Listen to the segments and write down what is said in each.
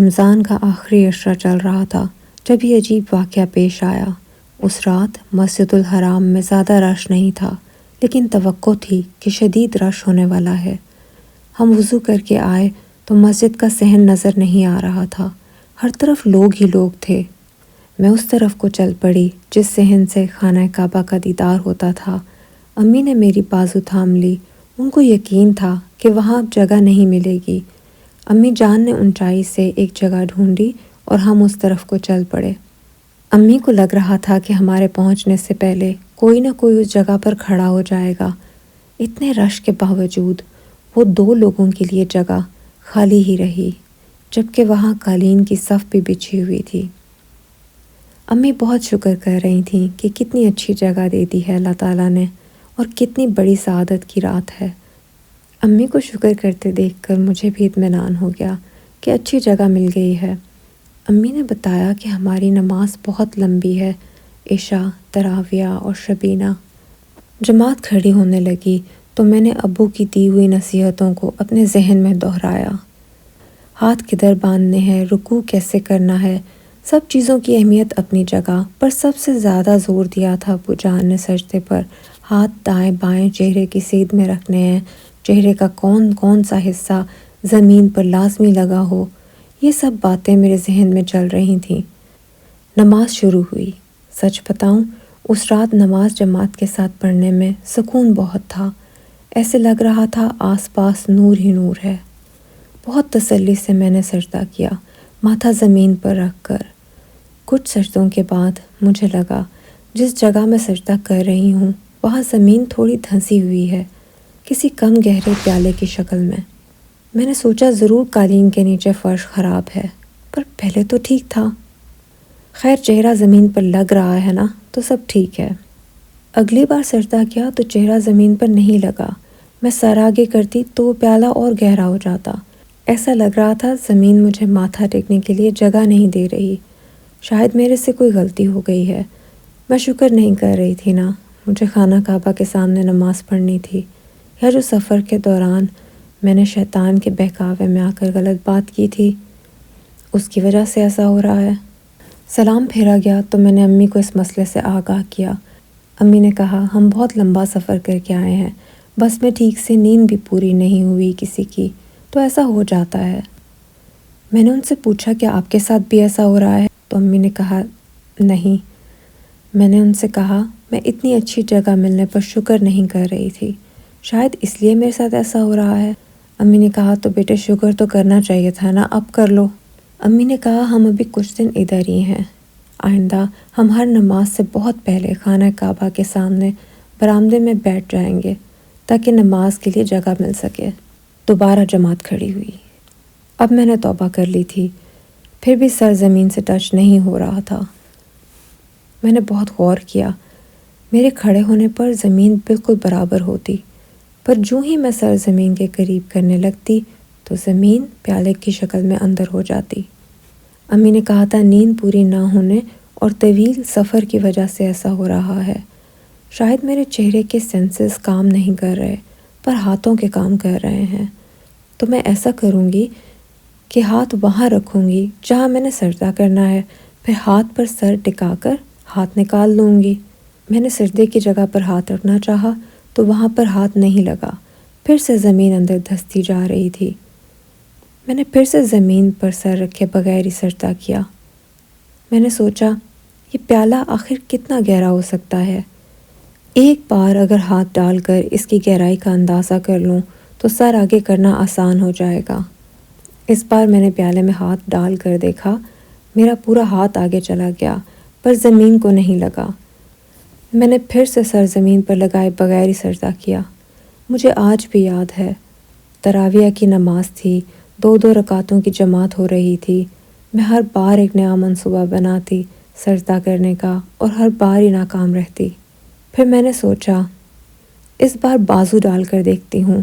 رمضان کا آخری عشرہ چل رہا تھا جب یہ عجیب واقعہ پیش آیا۔ اس رات مسجد الحرام میں زیادہ رش نہیں تھا، لیکن توقع تھی کہ شدید رش ہونے والا ہے۔ ہم وضو کر کے آئے تو مسجد کا صحن نظر نہیں آ رہا تھا، ہر طرف لوگ ہی لوگ تھے۔ میں اس طرف کو چل پڑی جس صحن سے خانہ کعبہ کا دیدار ہوتا تھا۔ امی نے میری بازو تھام لی، ان کو یقین تھا کہ وہاں اب جگہ نہیں ملے گی۔ امی جان نے اونچائی سے ایک جگہ ڈھونڈی اور ہم اس طرف کو چل پڑے۔ امی کو لگ رہا تھا کہ ہمارے پہنچنے سے پہلے کوئی نہ کوئی اس جگہ پر کھڑا ہو جائے گا۔ اتنے رش کے باوجود وہ 2 لوگوں کے لیے جگہ خالی ہی رہی، جبکہ وہاں قالین کی صف بھی بچھی ہوئی تھی۔ امی بہت شکر کر رہی تھیں کہ کتنی اچھی جگہ دے دی ہے اللہ تعالیٰ نے، اور کتنی بڑی سعادت کی رات ہے۔ امی کو شکر کرتے دیکھ کر مجھے بھی اطمینان ہو گیا کہ اچھی جگہ مل گئی ہے۔ امی نے بتایا کہ ہماری نماز بہت لمبی ہے، عشاء، تراویح اور شبینہ۔ جماعت کھڑی ہونے لگی تو میں نے ابو کی دی ہوئی نصیحتوں کو اپنے ذہن میں دہرایا۔ ہاتھ کدھر باندھنے ہیں، رکوع کیسے کرنا ہے، سب چیزوں کی اہمیت اپنی جگہ، پر سب سے زیادہ زور دیا تھا ابو جان نے سجدے پر۔ ہاتھ دائیں بائیں چہرے کی سیدھ میں رکھنے ہیں، چہرے کا کون سا حصہ زمین پر لازمی لگا ہو۔ یہ سب باتیں میرے ذہن میں چل رہی تھیں۔ نماز شروع ہوئی۔ سچ بتاؤں، اس رات نماز جماعت کے ساتھ پڑھنے میں سکون بہت تھا، ایسے لگ رہا تھا آس پاس نور ہی نور ہے۔ بہت تسلی سے میں نے سجدہ کیا، ماتھا زمین پر رکھ کر۔ کچھ سجدوں کے بعد مجھے لگا جس جگہ میں سجدہ کر رہی ہوں وہاں زمین تھوڑی دھنسی ہوئی ہے، کسی کم گہرے پیالے کی شکل میں۔ میں نے سوچا ضرور قالین کے نیچے فرش خراب ہے، پر پہلے تو ٹھیک تھا۔ خیر چہرہ زمین پر لگ رہا ہے نا، تو سب ٹھیک ہے۔ اگلی بار سجدہ کیا تو چہرہ زمین پر نہیں لگا۔ میں سر آگے کرتی تو وہ پیالہ اور گہرا ہو جاتا۔ ایسا لگ رہا تھا زمین مجھے ماتھا ٹیکنے کے لیے جگہ نہیں دے رہی۔ شاید میرے سے کوئی غلطی ہو گئی ہے۔ میں شکر نہیں کر رہی تھی نا، مجھے خانہ کعبہ کے سامنے نماز پڑھنی تھی، یا جو سفر کے دوران میں نے شیطان کے بہکاوے میں آ کر غلط بات کی تھی، اس کی وجہ سے ایسا ہو رہا ہے۔ سلام پھیرا گیا تو میں نے امی کو اس مسئلے سے آگاہ کیا۔ امی نے کہا ہم بہت لمبا سفر کر کے آئے ہیں، بس میں ٹھیک سے نیند بھی پوری نہیں ہوئی کسی کی، تو ایسا ہو جاتا ہے۔ میں نے ان سے پوچھا کہ آپ کے ساتھ بھی ایسا ہو رہا ہے، تو امی نے کہا نہیں۔ میں نے ان سے کہا میں اتنی اچھی جگہ ملنے پر شکر نہیں کر رہی تھی، شاید اس لیے میرے ساتھ ایسا ہو رہا ہے۔ امی نے کہا تو بیٹے شکر تو کرنا چاہیے تھا نا، اب کر لو۔ امی نے کہا ہم ابھی کچھ دن ادھر ہی ہیں، آئندہ ہم ہر نماز سے بہت پہلے خانہ کعبہ کے سامنے برآمدے میں بیٹھ جائیں گے تاکہ نماز کے لیے جگہ مل سکے۔ دوبارہ جماعت کھڑی ہوئی۔ اب میں نے توبہ کر لی تھی، پھر بھی سر زمین سے ٹچ نہیں ہو رہا تھا۔ میں نے بہت غور کیا، میرے کھڑے ہونے پر زمین بالکل برابر ہوتی، پر جو ہی میں سر زمین کے قریب کرنے لگتی تو زمین پیالے کی شکل میں اندر ہو جاتی۔ امی نے کہا تھا نیند پوری نہ ہونے اور طویل سفر کی وجہ سے ایسا ہو رہا ہے۔ شاید میرے چہرے کے سینسز کام نہیں کر رہے، پر ہاتھوں کے کام کر رہے ہیں۔ تو میں ایسا کروں گی کہ ہاتھ وہاں رکھوں گی جہاں میں نے سجدہ کرنا ہے، پھر ہاتھ پر سر ٹکا کر ہاتھ نکال لوں گی۔ میں نے سجدے کی جگہ پر ہاتھ رکھنا چاہا تو وہاں پر ہاتھ نہیں لگا، پھر سے زمین اندر دھستی جا رہی تھی۔ میں نے پھر سے زمین پر سر رکھے بغیر ہی سجدہ کیا۔ میں نے سوچا یہ پیالہ آخر کتنا گہرا ہو سکتا ہے؟ ایک بار اگر ہاتھ ڈال کر اس کی گہرائی کا اندازہ کر لوں تو سر آگے کرنا آسان ہو جائے گا۔ اس بار میں نے پیالے میں ہاتھ ڈال کر دیکھا، میرا پورا ہاتھ آگے چلا گیا، پر زمین کو نہیں لگا۔ میں نے پھر سے سر زمین پر لگائے بغیر ہی سجدہ کیا۔ مجھے آج بھی یاد ہے، تراویح کی نماز تھی، 2 رکعتوں کی جماعت ہو رہی تھی۔ میں ہر بار ایک نیا منصوبہ بناتی سجدہ کرنے کا، اور ہر بار ہی ناکام رہتی۔ پھر میں نے سوچا اس بار بازو ڈال کر دیکھتی ہوں،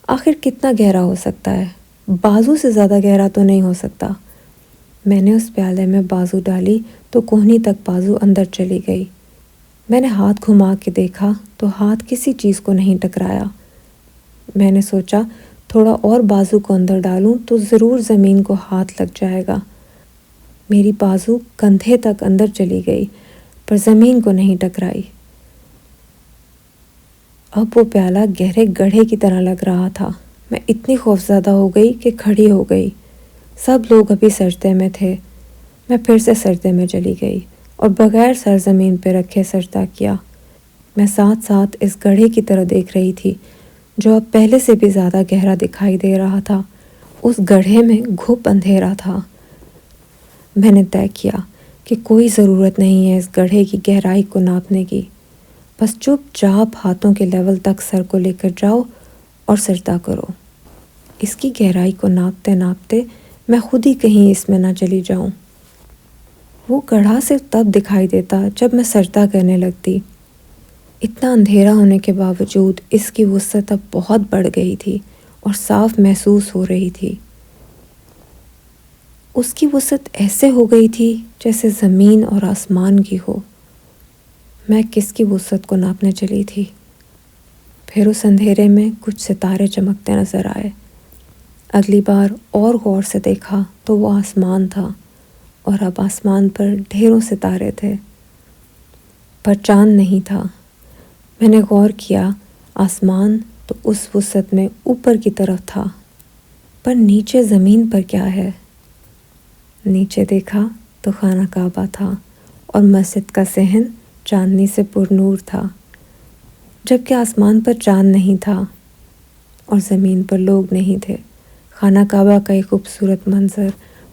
آخر کتنا گہرا ہو سکتا ہے؟ بازو سے زیادہ گہرا تو نہیں ہو سکتا۔ میں نے اس پیالے میں بازو ڈالی تو کوہنی تک بازو اندر چلی گئی۔ میں نے ہاتھ گھما کے دیکھا تو ہاتھ کسی چیز کو نہیں ٹکرایا۔ میں نے سوچا تھوڑا اور بازو کو اندر ڈالوں تو ضرور زمین کو ہاتھ لگ جائے گا۔ میری بازو کندھے تک اندر چلی گئی پر زمین کو نہیں ٹکرائی۔ اب وہ پیالہ گہرے گڑھے کی طرح لگ رہا تھا۔ میں اتنی خوفزدہ ہو گئی کہ کھڑی ہو گئی۔ سب لوگ ابھی سجدے میں تھے۔ میں پھر سے سجدے میں چلی گئی اور بغیر سر زمین پہ رکھے سجدہ کیا۔ میں ساتھ ساتھ اس گڑھے کی طرح دیکھ رہی تھی جو اب پہلے سے بھی زیادہ گہرا دکھائی دے رہا تھا۔ اس گڑھے میں گھپ اندھیرا تھا۔ میں نے طے کیا کہ کوئی ضرورت نہیں ہے اس گڑھے کی گہرائی کو ناپنے کی، بس چپ چاپ ہاتھوں کے لیول تک سر کو لے کر جاؤ اور سجدہ کرو۔ اس کی گہرائی کو ناپتے ناپتے میں خود ہی کہیں اس میں نہ چلی جاؤں۔ وہ گڑھا صرف تب دکھائی دیتا جب میں سجدہ کرنے لگتی۔ اتنا اندھیرا ہونے کے باوجود اس کی وسعت اب بہت بڑھ گئی تھی اور صاف محسوس ہو رہی تھی۔ اس کی وسعت ایسے ہو گئی تھی جیسے زمین اور آسمان کی ہو۔ میں کس کی وسعت کو ناپنے چلی تھی؟ پھر اس اندھیرے میں کچھ ستارے چمکتے نظر آئے۔ اگلی بار اور غور سے دیکھا تو وہ آسمان تھا اور اب آسمان پر ڈھیروں ستارے تھے، پر چاند نہیں تھا۔ میں نے غور کیا، آسمان تو اس وسعت میں اوپر کی طرف تھا، پر نیچے زمین پر کیا ہے؟ نیچے دیکھا تو خانہ کعبہ تھا اور مسجد کا صحن چاندنی سے پر نور تھا، جبکہ آسمان پر چاند نہیں تھا اور زمین پر لوگ نہیں تھے۔ خانہ کعبہ کا ایک خوبصورت منظر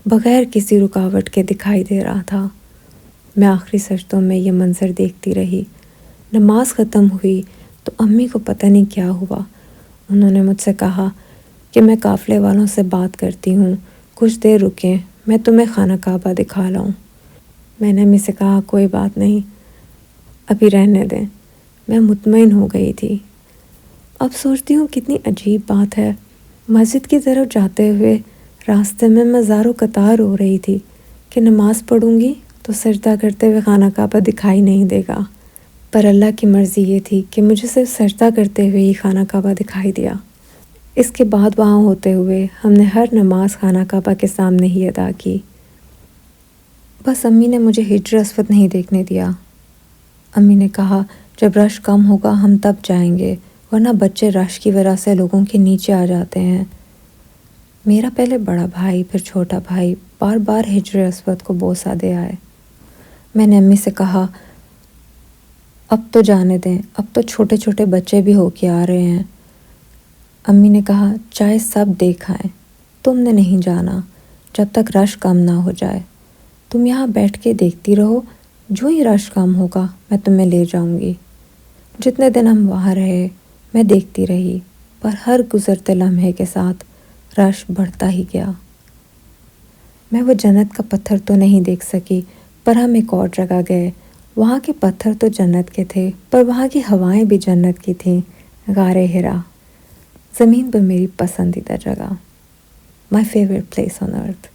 بغیر کسی رکاوٹ کے دکھائی دے رہا تھا۔ میں آخری سجدوں میں یہ منظر دیکھتی رہی۔ نماز ختم ہوئی تو امی کو پتہ نہیں کیا ہوا۔ انہوں نے مجھ سے کہا کہ میں قافلے والوں سے بات کرتی ہوں، کچھ دیر رکیں، میں تمہیں خانہ کعبہ دکھا لاؤں۔ میں نے امی سے کہا کوئی بات نہیں، ابھی رہنے دیں۔ میں مطمئن ہو گئی تھی۔ اب سوچتی ہوں کتنی عجیب بات ہے، مسجد کی طرف جاتے ہوئے راستے میں زار و قطار ہو رہی تھی کہ نماز پڑھوں گی تو سجدہ کرتے ہوئے خانہ کعبہ دکھائی نہیں دے گا، پر اللہ کی مرضی یہ تھی کہ مجھے صرف سجدہ کرتے ہوئے ہی خانہ کعبہ دکھائی دیا۔ اس کے بعد وہاں ہوتے ہوئے ہم نے ہر نماز خانہ کعبہ کے سامنے ہی ادا کی۔ بس امی نے مجھے حجر اسود نہیں دیکھنے دیا۔ امی نے کہا جب رش کم ہوگا ہم تب جائیں گے، ورنہ بچے رش کی وجہ سے لوگوں کے نیچے آ جاتے ہیں۔ میرا پہلے بڑا بھائی پھر چھوٹا بھائی بار بار حجر اسود کو بوسہ دے آئے۔ میں نے امی سے کہا اب تو جانے دیں، اب تو چھوٹے چھوٹے بچے بھی ہو کے آ رہے ہیں۔ امی نے کہا چاہے سب دیکھ آئیں، تم نے نہیں جانا جب تک رش کم نہ ہو جائے۔ تم یہاں بیٹھ کے دیکھتی رہو، جو ہی رش کم ہوگا میں تمہیں لے جاؤں گی۔ جتنے دن ہم وہاں رہے میں دیکھتی رہی، پر ہر گزرتے لمحے کے ساتھ رش بڑھتا ہی گیا۔ میں وہ جنت کا پتھر تو نہیں دیکھ سکی، پر ہم ایک اور جگہ گئے۔ وہاں کے پتھر تو جنت کے تھے، پر وہاں کی ہوائیں بھی جنت کی تھیں۔ غار حرا، زمین پر میری پسندیدہ جگہ، مائی فیوریٹ پلیس آن ارتھ۔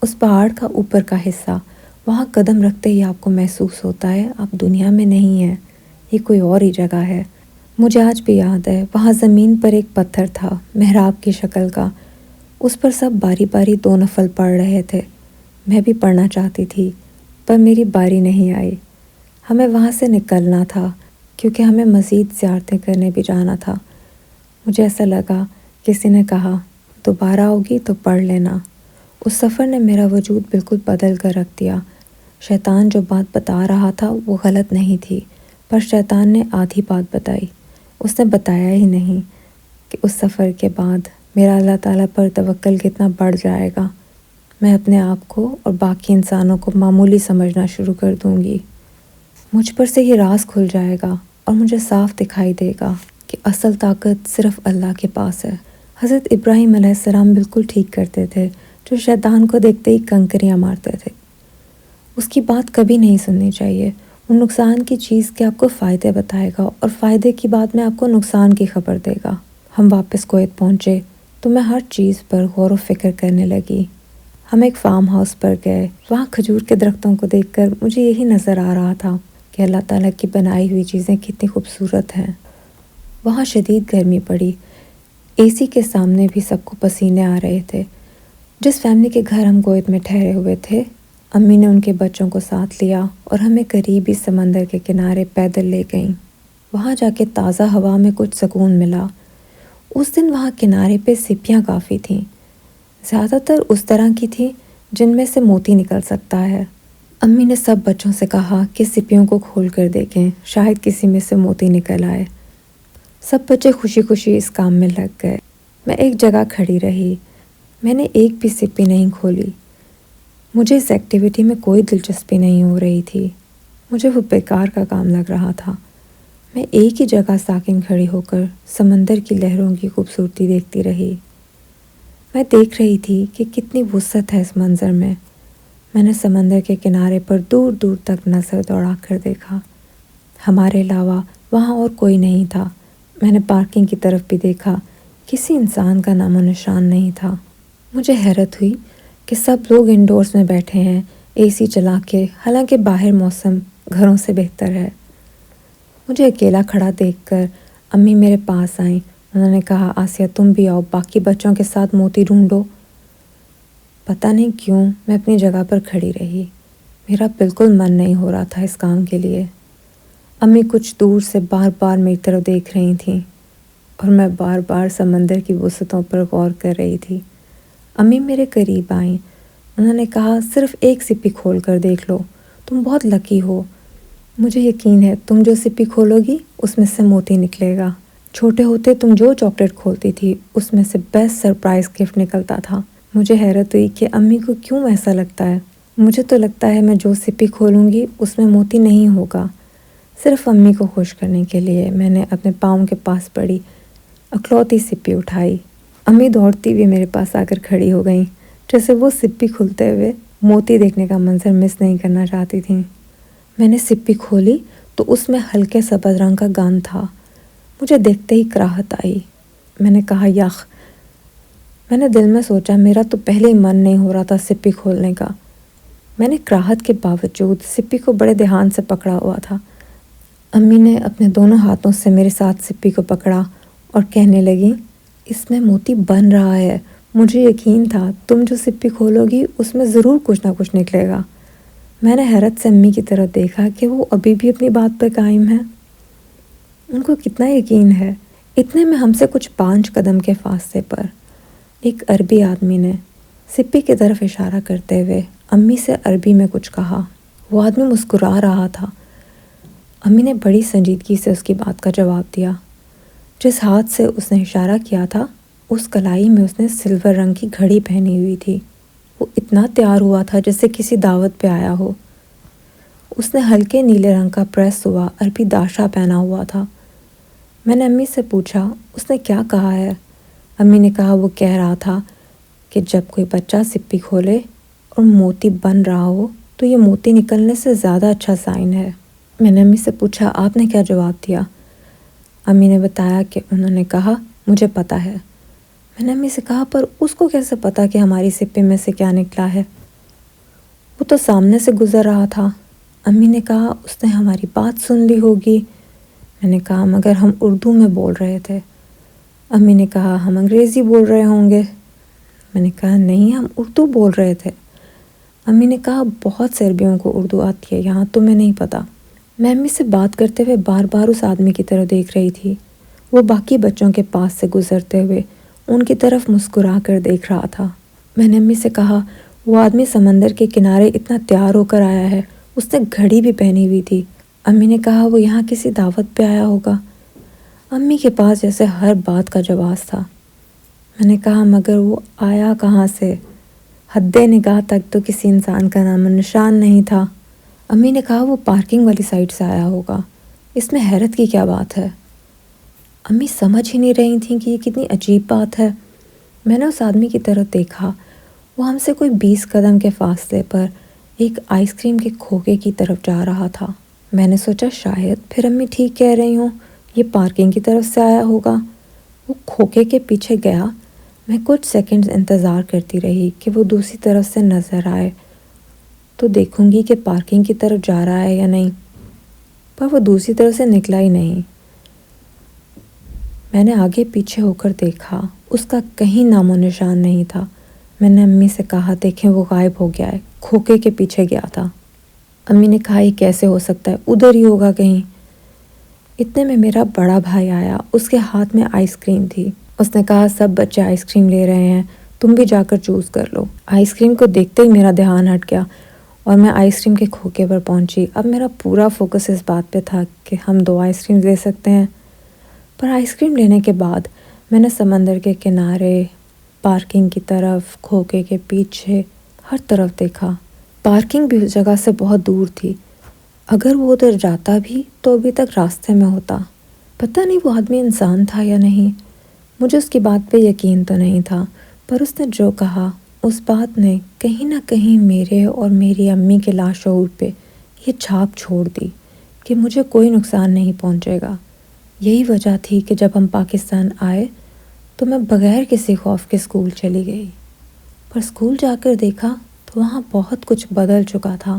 اس پہاڑ کا اوپر کا حصہ، وہاں قدم رکھتے ہی آپ کو محسوس ہوتا ہے آپ دنیا میں نہیں ہیں، یہ کوئی اور ہی جگہ ہے۔ مجھے آج بھی یاد ہے وہاں زمین پر ایک پتھر تھا محراب کی شکل کا، اس پر سب باری باری 2 نفل پڑھ رہے تھے۔ میں بھی پڑھنا چاہتی تھی پر میری باری نہیں آئی۔ ہمیں وہاں سے نکلنا تھا کیونکہ ہمیں مزید زیارتیں کرنے بھی جانا تھا۔ مجھے ایسا لگا کسی نے کہا دوبارہ ہوگی تو پڑھ لینا۔ اس سفر نے میرا وجود بالکل بدل کر رکھ دیا۔ شیطان جو بات بتا رہا تھا وہ غلط نہیں تھی، پر شیطان نے آدھی بات بتائی۔ اس نے بتایا ہی نہیں کہ اس سفر کے بعد میرا اللہ تعالیٰ پر توکل کتنا بڑھ جائے گا۔ میں اپنے آپ کو اور باقی انسانوں کو معمولی سمجھنا شروع کر دوں گی۔ مجھ پر سے یہ راز کھل جائے گا اور مجھے صاف دکھائی دے گا کہ اصل طاقت صرف اللہ کے پاس ہے۔ حضرت ابراہیم علیہ السلام بالکل ٹھیک کرتے تھے، جو شیطان کو دیکھتے ہی کنکریاں مارتے تھے۔ اس کی بات کبھی نہیں سننی چاہیے۔ وہ نقصان کی چیز کے آپ کو فائدے بتائے گا اور فائدے کی بات میں آپ کو نقصان کی خبر دے گا۔ ہم واپس کویت پہنچے تو میں ہر چیز پر غور و فکر کرنے لگی۔ ہم ایک فارم ہاؤس پر گئے۔ وہاں کھجور کے درختوں کو دیکھ کر مجھے یہی نظر آ رہا تھا کہ اللہ تعالیٰ کی بنائی ہوئی چیزیں کتنی خوبصورت ہیں۔ وہاں شدید گرمی پڑی، AC کے سامنے بھی سب کو پسینے آ رہے تھے۔ جس فیملی کے گھر ہم کویت میں ٹھہرے ہوئے تھے، امی نے ان کے بچوں کو ساتھ لیا اور ہمیں قریبی سمندر کے کنارے پیدل لے گئیں۔ وہاں جا کے تازہ ہوا میں کچھ سکون ملا۔ اس دن وہاں کنارے پہ سپیاں کافی تھیں، زیادہ تر اس طرح کی تھیں جن میں سے موتی نکل سکتا ہے۔ امی نے سب بچوں سے کہا کہ سپیوں کو کھول کر دیکھیں، شاید کسی میں سے موتی نکل آئے۔ سب بچے خوشی خوشی اس کام میں لگ گئے۔ میں ایک جگہ کھڑی رہی، میں نے ایک بھی سپی نہیں کھولی۔ مجھے اس ایکٹیویٹی میں کوئی دلچسپی نہیں ہو رہی تھی، مجھے وہ بیکار کا کام لگ رہا تھا۔ میں ایک ہی جگہ ساکن کھڑی ہو کر سمندر کی لہروں کی خوبصورتی دیکھتی رہی۔ میں دیکھ رہی تھی کہ کتنی وسعت ہے اس منظر میں۔ میں نے سمندر کے کنارے پر دور دور تک نظر دوڑا کر دیکھا، ہمارے علاوہ وہاں اور کوئی نہیں تھا۔ میں نے پارکنگ کی طرف بھی دیکھا، کسی انسان کا نام و نشان نہیں تھا۔ مجھے حیرت ہوئی کہ سب لوگ انڈورز میں بیٹھے ہیں AC چلا کے، حالانکہ باہر موسم گھروں سے بہتر ہے۔ مجھے اکیلا کھڑا دیکھ کر امی میرے پاس آئیں۔ انہوں نے کہا، آسیہ تم بھی آؤ، باقی بچوں کے ساتھ موتی ڈھونڈو۔ پتہ نہیں کیوں میں اپنی جگہ پر کھڑی رہی، میرا بالکل من نہیں ہو رہا تھا اس کام کے لیے۔ امی کچھ دور سے بار بار میری طرف دیکھ رہی تھیں اور میں بار بار سمندر کی وسعتوں پر غور کر رہی تھی۔ امی میرے قریب آئیں، انہوں نے کہا، صرف ایک سپی کھول کر دیکھ لو، تم بہت لکی ہو، مجھے یقین ہے تم جو سپی کھولو گی اس میں سے موتی نکلے گا۔ چھوٹے ہوتے تم جو چاکلیٹ کھولتی تھی اس میں سے بیسٹ سرپرائز گفٹ نکلتا تھا۔ مجھے حیرت ہوئی کہ امی کو کیوں ایسا لگتا ہے۔ مجھے تو لگتا ہے میں جو سپی کھولوں گی اس میں موتی نہیں ہوگا۔ صرف امی کو خوش کرنے کے لیے میں نے اپنے پاؤں کے پاس پڑی اکلوتی سپی اٹھائی۔ امی دوڑتی ہوئی میرے پاس آ کر کھڑی ہو گئیں، جیسے وہ سپی کھلتے ہوئے موتی دیکھنے کا منظر مس نہیں کرنا چاہتی تھیں۔ میں نے سپی کھولی تو اس میں ہلکے سبز رنگ کا گند تھا۔ مجھے دیکھتے ہی کراہت آئی۔ میں نے کہا، یخ۔ میں نے دل میں سوچا، میرا تو پہلے ہی من نہیں ہو رہا تھا سپی کھولنے کا۔ میں نے کراہت کے باوجود سپی کو بڑے دھیان سے پکڑا ہوا تھا۔ امی نے اپنے دونوں ہاتھوں سے میرے ساتھ سپی کو پکڑا اور کہنے لگی، اس میں موتی بن رہا ہے، مجھے یقین تھا تم جو سپی کھولو گی اس میں ضرور کچھ نہ کچھ نکلے گا۔ میں نے حیرت سے امی کی طرف دیکھا کہ وہ ابھی بھی اپنی بات پر قائم ہے۔ ان کو کتنا یقین ہے۔ اتنے میں ہم سے کچھ 5 قدم کے فاصلے پر ایک عربی آدمی نے سپی کی طرف اشارہ کرتے ہوئے امی سے عربی میں کچھ کہا۔ وہ آدمی مسکرا رہا تھا۔ امی نے بڑی سنجیدگی سے اس کی بات کا جواب دیا۔ جس ہاتھ سے اس نے اشارہ کیا تھا اس کلائی میں اس نے سلور رنگ کی گھڑی پہنی ہوئی تھی۔ وہ اتنا تیار ہوا تھا جیسے کسی دعوت پہ آیا ہو۔ اس نے ہلکے نیلے رنگ کا پریس ہوا عربی داشا پہنا ہوا تھا۔ میں نے امی سے پوچھا، اس نے کیا کہا ہے؟ امی نے کہا، وہ کہہ رہا تھا کہ جب کوئی بچہ سپی کھولے اور موتی بن رہا ہو تو یہ موتی نکلنے سے زیادہ اچھا سائن ہے۔ میں نے امی سے پوچھا، آپ نے کیا جواب دیا؟ امی نے بتایا کہ انہوں نے کہا، مجھے پتہ ہے۔ میں نے امی سے کہا، پر اس کو کیسے پتہ کہ ہماری سپی میں سے کیا نکلا ہے؟ وہ تو سامنے سے گزر رہا تھا۔ امی نے کہا، اس نے ہماری بات سن لی ہوگی۔ میں نے کہا، مگر ہم اردو میں بول رہے تھے۔ امی نے کہا، ہم انگریزی بول رہے ہوں گے۔ میں نے کہا، نہیں، ہم اردو بول رہے تھے۔ امی نے کہا، بہت سے عربیوں کو اردو آتی ہے، یہاں تمہیں نہیں پتہ۔ میں امی سے بات کرتے ہوئے بار بار اس آدمی کی طرف دیکھ رہی تھی۔ وہ باقی بچوں کے پاس سے گزرتے ہوئے ان کی طرف مسکرا کر دیکھ رہا تھا۔ میں نے امی سے کہا، وہ آدمی سمندر کے کنارے اتنا تیار ہو کر آیا ہے، اس نے گھڑی بھی پہنی ہوئی تھی۔ امی نے کہا، وہ یہاں کسی دعوت پہ آیا ہوگا۔ امی کے پاس جیسے ہر بات کا جواز تھا۔ میں نے کہا، مگر وہ آیا کہاں سے؟ حد نگاہ تک تو کسی انسان کا نام و نشان نہیں تھا۔ امی نے کہا، وہ پارکنگ والی سائڈ سے آیا ہوگا۔ اس میں حیرت کی کیا بات ہے؟ امی سمجھ ہی نہیں رہی تھیں کہ یہ کتنی عجیب بات ہے۔ میں نے اس آدمی کی طرف دیکھا، وہ ہم سے کوئی 20 قدم کے فاصلے پر ایک آئس کریم کے کھوکے کی طرف جا رہا تھا۔ میں نے سوچا شاید پھر امی ٹھیک کہہ رہی ہوں، یہ پارکنگ کی طرف سے آیا ہوگا۔ وہ کھوکے کے پیچھے گیا۔ میں کچھ سیکنڈز انتظار کرتی رہی کہ وہ دوسری طرف سے نظر آئے تو دیکھوں گی کہ پارکنگ کی طرف جا رہا ہے یا نہیں، پر وہ دوسری طرف سے نکلا ہی نہیں۔ میں نے آگے پیچھے ہو کر دیکھا، اس کا کہیں نام و نشان نہیں تھا۔ میں نے امی سے کہا دیکھیں وہ غائب ہو گیا ہے، کھوکے کے پیچھے گیا تھا۔ امی نے کہا یہ کیسے ہو سکتا ہے، ادھر ہی ہوگا کہیں۔ اتنے میں میرا بڑا بھائی آیا، اس کے ہاتھ میں آئس کریم تھی۔ اس نے کہا سب بچے آئس کریم لے رہے ہیں، تم بھی جا کر چوز کر لو۔ آئس کریم کو دیکھتے ہی میرا دھیان ہٹ گیا اور میں آئس کریم کے کھوکے پر پہنچی۔ اب میرا پورا فوکس اس بات پہ تھا کہ ہم 2 آئس کریم لے سکتے ہیں۔ پر آئس کریم لینے کے بعد میں نے سمندر کے کنارے، پارکنگ کی طرف، کھوکے کے پیچھے، ہر طرف دیکھا۔ پارکنگ بھی اس جگہ سے بہت دور تھی۔ اگر وہ ادھر جاتا بھی تو ابھی تک راستے میں ہوتا۔ پتہ نہیں وہ آدمی انسان تھا یا نہیں، مجھے اس کی بات پہ یقین تو نہیں تھا، پر اس نے جو کہا اس بات نے کہیں نہ کہیں میرے اور میری امی کے لاشعور پہ یہ چھاپ چھوڑ دی کہ مجھے کوئی نقصان نہیں پہنچے گا۔ یہی وجہ تھی کہ جب ہم پاکستان آئے تو میں بغیر کسی خوف کے اسکول چلی گئی، پر اسکول جا کر دیکھا تو وہاں بہت کچھ بدل چکا تھا۔